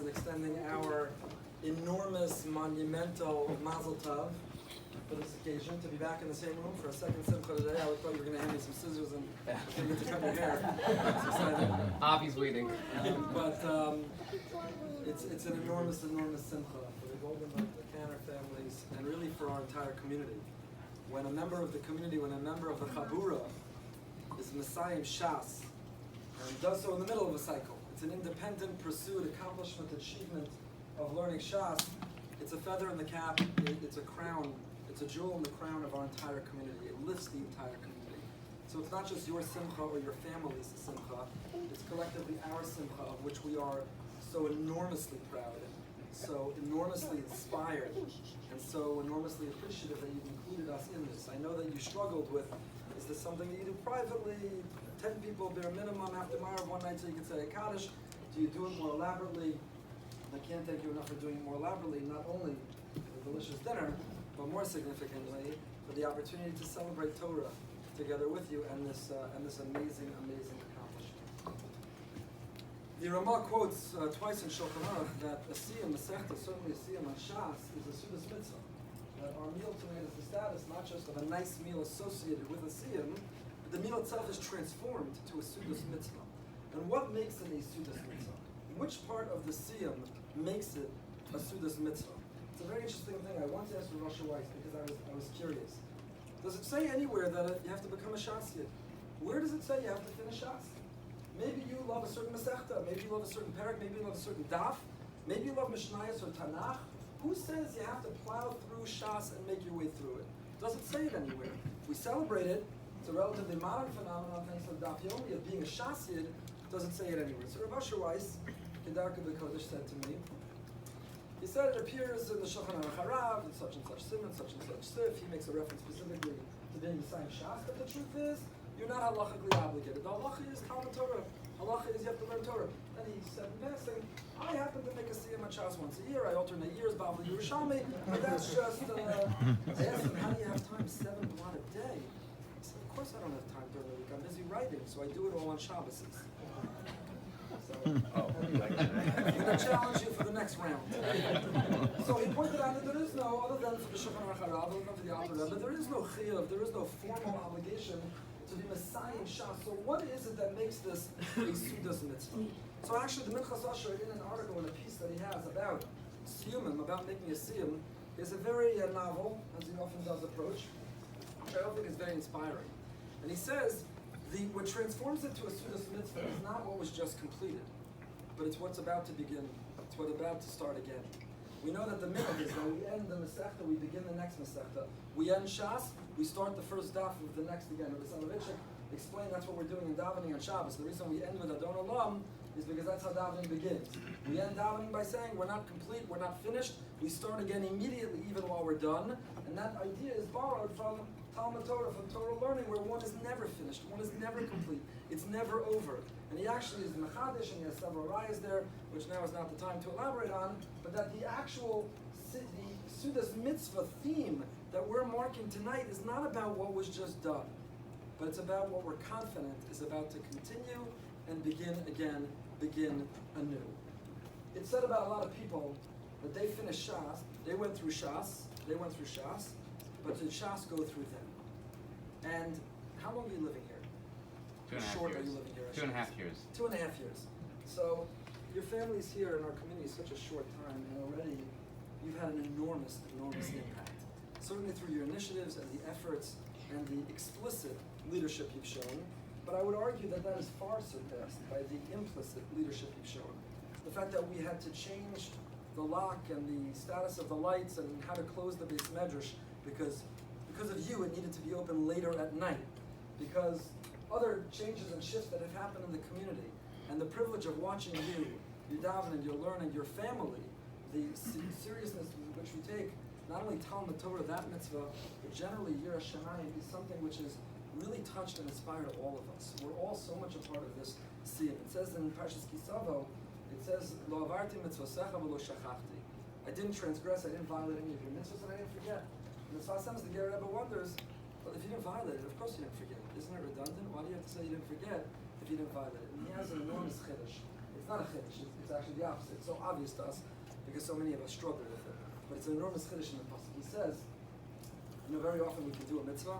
and extending our enormous, monumental Mazel Tov for this occasion, to be back in the same room for a second Simcha today. I thought you were going to hand me some scissors and get to cut your hair. It's exciting. Avi's waiting. It's an enormous Simcha for the Goldenberg, the Canner families, and really for our entire community. When a member of the community, when a member of the Chabura is Messiah Shas, and does so in the middle of a cycle, it's an independent pursuit, accomplishment, achievement of learning Shas. It's a feather in the cap, it's a crown, it's a jewel in the crown of our entire community. It lifts the entire community. So it's not just your Simcha or your family's Simcha, it's collectively our Simcha, of which we are so enormously proud, so enormously inspired, and so enormously appreciative that you've included us in this. I know that you struggled with, is this something that you do privately, 10 people bare minimum after Marav one night so you can say a Kaddish? Do you do it more elaborately? I can't thank you enough for doing it more elaborately, not only for the delicious dinner, but more significantly, for the opportunity to celebrate Torah together with you and this amazing accomplishment. The Ramah quotes twice in Shulchan Aruch that a Siyum, a Sechta, certainly a Siyum on Shas, is a Sudas Mitzvah. That our meal tonight is the status not just of a nice meal associated with a Siyum, but the meal itself is transformed to a Sudas Mitzvah. And what makes it a Sudas Mitzvah? Which part of the Siyum makes it a Sudas Mitzvah? It's a very interesting thing. I once asked Rosh Weiss because I was curious. Does it say anywhere that you have to become a Shas Yid? Where does it say you have to finish Shas? Maybe you love a certain Masechta, maybe you love a certain Perek, maybe you love a certain Daf, maybe you love Mishnayos or Tanakh. Who says you have to plow through Shas and make your way through it? Doesn't say it anywhere. We celebrate it. It's a relatively modern phenomenon thanks to Daf Yomi of being a Shas Yid. Doesn't say it anywhere. So Rav Asher Weiss, Kedarka B'Kodesh, said to me, he said it appears in the Shulchan Aruch Harav, in such and such sim, and such sif. He makes a reference specifically to being the same Shas, but the truth is, you're not halachically obligated. The halacha is Talmud Torah. Halacha is you have to learn Torah. Then he said in passing, I happen to make a Siyum at Shas once a year. I alternate years, Bavli Yerushalmi, but that's just, I asked him, how do you have time? 7 blot a day. He said, of course I don't have time during the week. I'm busy writing, so I do it all on Shabbos. So, anyway, I'm going to challenge you for the next round. So he pointed out that there is no, other than for the Shulchan Aruch Harav, other than for the Alter Rebbe, there is no chiyuv, there is no formal obligation to be Messiah in Shas. So what is it that makes this a Sudas Mitzvah? So actually the Minchas Asher, in an article, in a piece that he has about Siyum, about making a Siyum, is a very novel, as he often does, approach, which I don't think is very inspiring. And he says, what transforms it to a Sudas Mitzvah is not what was just completed, but it's what's about to begin. It's what's about to start again. We know that the minhag is when we end the Masechta, we begin the next Masechta. We end Shas, we start the first daf of the next again. Rabbi Soloveitchik explained that's what we're doing in davening on Shabbos. The reason we end with Adon Olam is because that's how davening begins. We end davening by saying we're not complete, we're not finished. We start again immediately, even while we're done. And that idea is borrowed from Talmud Torah, from Torah learning, where one is never finished, one is never complete, it's never over. And he actually is mechadish, and he has several rayas there, which now is not the time to elaborate on, but that the actual the Sudas Mitzvah theme that we're marking tonight is not about what was just done, but it's about what we're confident is about to continue and begin again, begin anew. It's said about a lot of people that they finished Shas, they went through Shas, but did Shas go through them? And how long are you living here? 2.5 years. How short are you living here? 2.5 years. 2.5 years. So your family's here in our community such a short time, and already you've had an enormous impact. Certainly through your initiatives and the efforts and the explicit leadership you've shown, but I would argue that that is far surpassed by the implicit leadership you've shown. The fact that we had to change the lock and the status of the lights and how to close the base medrash because of you it needed to be open later at night, because other changes and shifts that have happened in the community, and the privilege of watching you, your davening, your learning, your family, the seriousness with which we take not only Talmud Torah, that mitzvah, but generally Yirah Shamayim is something which has really touched and inspired all of us. We're all so much a part of this Siyum. It says in Parshas Kisavo, it says, Lo avarti mitzvosecha v'lo shachachti. I didn't transgress, I didn't violate any of your mitzvahs, and I didn't forget. And the Sfas Emes, the Ger Rebbe wonders, well, if you didn't violate it, of course you didn't forget it. Isn't it redundant? Why do you have to say you didn't forget if you didn't violate it? And he has an enormous chiddush. It It's not a chiddush. It's actually the opposite. It's so obvious to us because so many of us struggle with it. But it's an enormous chiddush in the pasuk. He says, very often we can do a mitzvah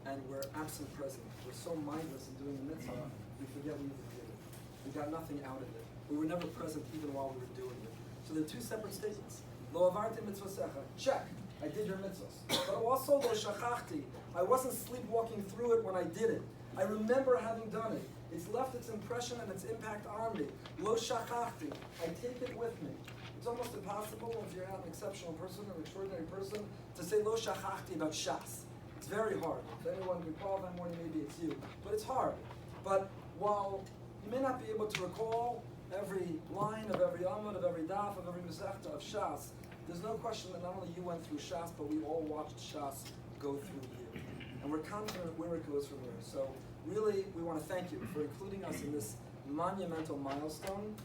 and we're absent present. We're so mindless in doing the mitzvah, we forget we even did it. We got nothing out of it. We were never present even while we were doing it. So there are two separate statements. Lo avarti mitzvosecha. Check. I did your mitzvahs. But also lo shachachti. I wasn't sleepwalking through it when I did it. I remember having done it. It's left its impression and its impact on me. Lo shachachti. I take it with me. It's almost impossible if you're not an exceptional person, an extraordinary person, to say lo shachachti about Shas. It's very hard. If anyone can call that morning, maybe it's you. But it's hard. But while you may not be able to recall every line of every amud, of every daf, of every mesechta of Shas, there's no question that not only you went through Shas, but we all watched Shas go through you. And we're confident where it goes from here. So really, we want to thank you for including us in this monumental milestone,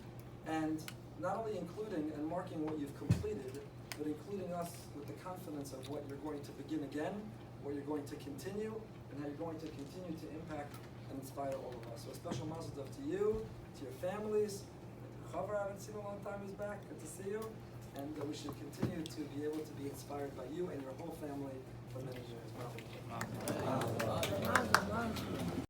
and not only including and marking what you've completed, but including us with the confidence of what you're going to begin again, what you're going to continue, and how you're going to continue to impact and inspire all of us. So a special mazel tov to you, to your families. Chavar, I haven't seen in a long time, is back. Good to see you. And we should continue to be able to be inspired by you and your whole family for many years. Mazel tov.